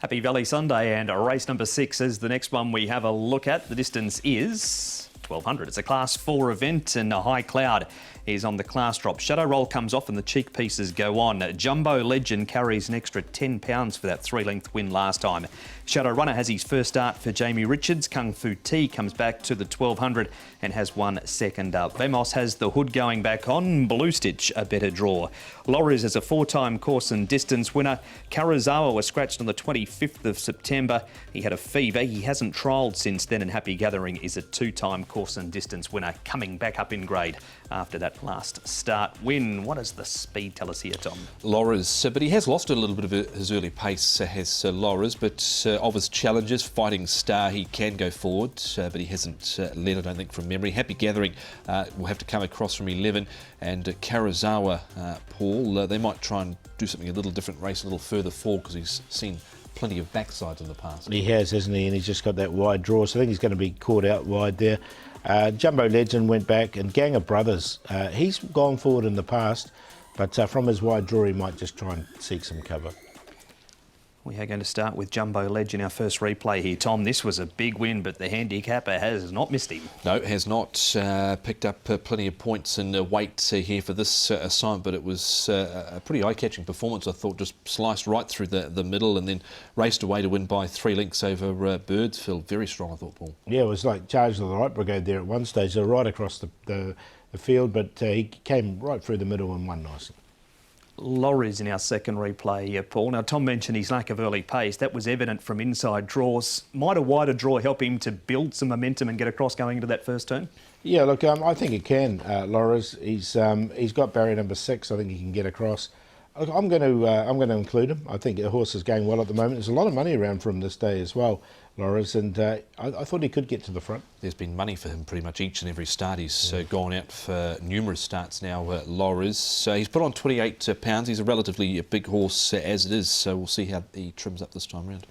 Happy Valley Sunday, and race number 6 is the next one we have a look at. The distance is 1200. It's a Class 4 event, and a High Cloud is on the class drop. Shadow Roll comes off and the cheek pieces go on. Jumbo Legend carries an extra £10 for that 3-length win last time. Shadow Runner has his first start for Jamie Richards. Kung Fu Tea comes back to the 1200 and has 1 second up. Vemos has the hood going back on. Blue Stitch a better draw. Loris is a 4-time course and distance winner. Karazawa was scratched on the 25th of September. He had a fever. He hasn't trialled since then, and Happy Gathering is a 2-time course and distance winner, coming back up in grade after that last start win. What does the speed tell us here, Tom? Loris, but he has lost a little bit of his early pace, has Loris, but of his challenges, Fighting Star, he can go forward, but he hasn't led, I don't think, from memory. Happy Gathering will have to come across from 11, and Karazawa, Paul, they might try and do something a little different, race a little further forward, because he's seen plenty of backsides in the past. He has, hasn't he? And he's just got that wide draw, so I think he's going to be caught out wide there. Jumbo Legend went back, and Gang of Brothers, he's gone forward in the past, but from his wide draw he might just try and seek some cover. We are going to start with Jumbo Legend, our first replay here. Tom, this was a big win, but the handicapper has not missed him. No, has not. Picked up plenty of points and weight here for this assignment, but it was a pretty eye-catching performance, I thought. Just sliced right through the middle and then raced away to win by 3 lengths over Birdsfield. Very strong, I thought, Paul. Yeah, it was like Charge of the Right Brigade there at one stage. They were right across the field, but he came right through the middle and won nicely. Loris in our second replay, Paul. Now, Tom mentioned his lack of early pace. That was evident from inside draws. Might a wider draw help him to build some momentum and get across going into that first turn? Yeah, look, I think it can, Loris. He's got barrier number 6. I think he can get across. Look, I'm going to include him. I think the horse is going well at the moment. There's a lot of money around for him this day as well, Loris, and I thought he could get to the front. There's been money for him pretty much each and every start. He's gone out for numerous starts now, Loris. He's put on £28. He's a relatively big horse as it is, so we'll see how he trims up this time round.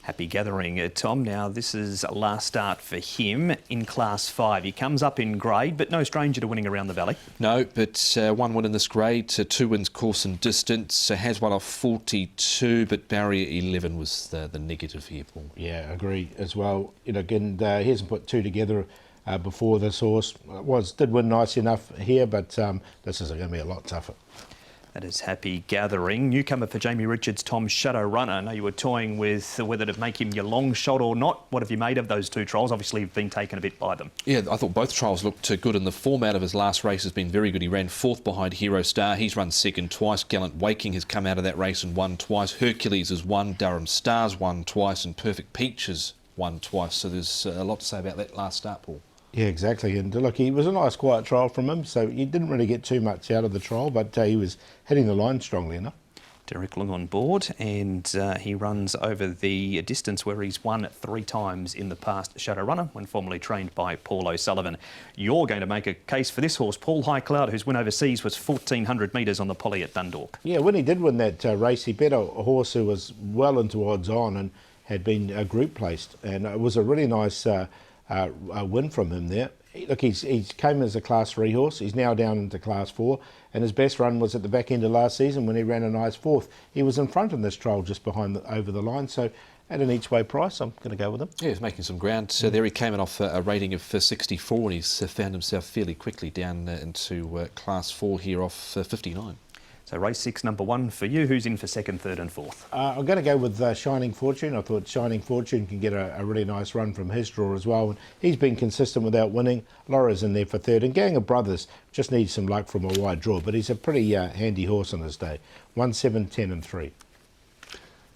Happy Gathering, Tom. Now, this is a last start for him in Class 5. He comes up in grade, but no stranger to winning around the valley. No, but 1 win in this grade, 2 wins course and distance. Has one off 42, but barrier 11 was the negative here, Paul. Yeah, I agree as well. You know, again, he hasn't put 2 together before this horse. Did win nice enough here, but this is going to be a lot tougher. That is Happy Gathering. Newcomer for Jamie Richards, Tom, Shadow Runner. I know you were toying with whether to make him your long shot or not. What have you made of those 2 trials? Obviously, you've been taken a bit by them. Yeah, I thought both trials looked good, and the format of his last race has been very good. He ran 4th behind Hero Star. He's run 2nd twice. Gallant Waking has come out of that race and won twice. Hercules has won. Durham Stars won twice. And Perfect Peach has won twice. So there's a lot to say about that last start, Paul. Yeah, exactly. And look, it was a nice quiet trial from him, so you didn't really get too much out of the trial, but he was hitting the line strongly enough. Derek Lung on board, and he runs over the distance where he's won 3 times in the past. Shadow Runner, when formerly trained by Paul O'Sullivan. You're going to make a case for this horse, Paul High Cloud, whose win overseas was 1,400 metres on the Polly at Dundalk. Yeah, when he did win that race, he bet a horse who was well into odds on and had been group placed, and it was a really nice a win from him there. Look, he came as a Class 3 horse. He's now down into Class 4, and his best run was at the back end of last season when he ran a nice 4th. He was in front in this trial just behind over the line, so at an each way price, I'm going to go with him. Yeah, he's making some ground. So there he came in off a rating of 64, and he's found himself fairly quickly down into Class 4 here off 59. So race 6, number 1 for you. Who's in for 2nd, 3rd and 4th? I'm going to go with Shining Fortune. I thought Shining Fortune can get a really nice run from his draw as well. And he's been consistent without winning. Laura's in there for 3rd. And Gang of Brothers just needs some luck from a wide draw, but he's a pretty handy horse on his day. 1, 7, 10 and 3.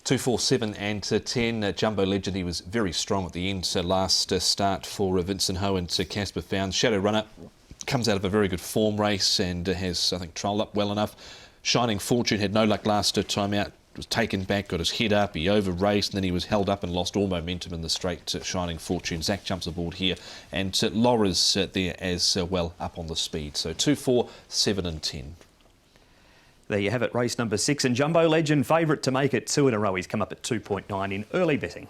2, 4, 7 and 10. Jumbo Legend, he was very strong at the end. So last start for Vincent Ho and Casper Found. Shadow Runner comes out of a very good form race and has, I think, trialled up well enough. Shining Fortune had no luck last time out, was taken back, got his head up, he over-raced, and then he was held up and lost all momentum in the straight. Shining Fortune. Zach jumps aboard here, and Laura's there as well up on the speed. So 2, 4, 7 and 10. There you have it, race number 6, and Jumbo Legend favourite to make it 2 in a row. He's come up at 2.9 in early betting.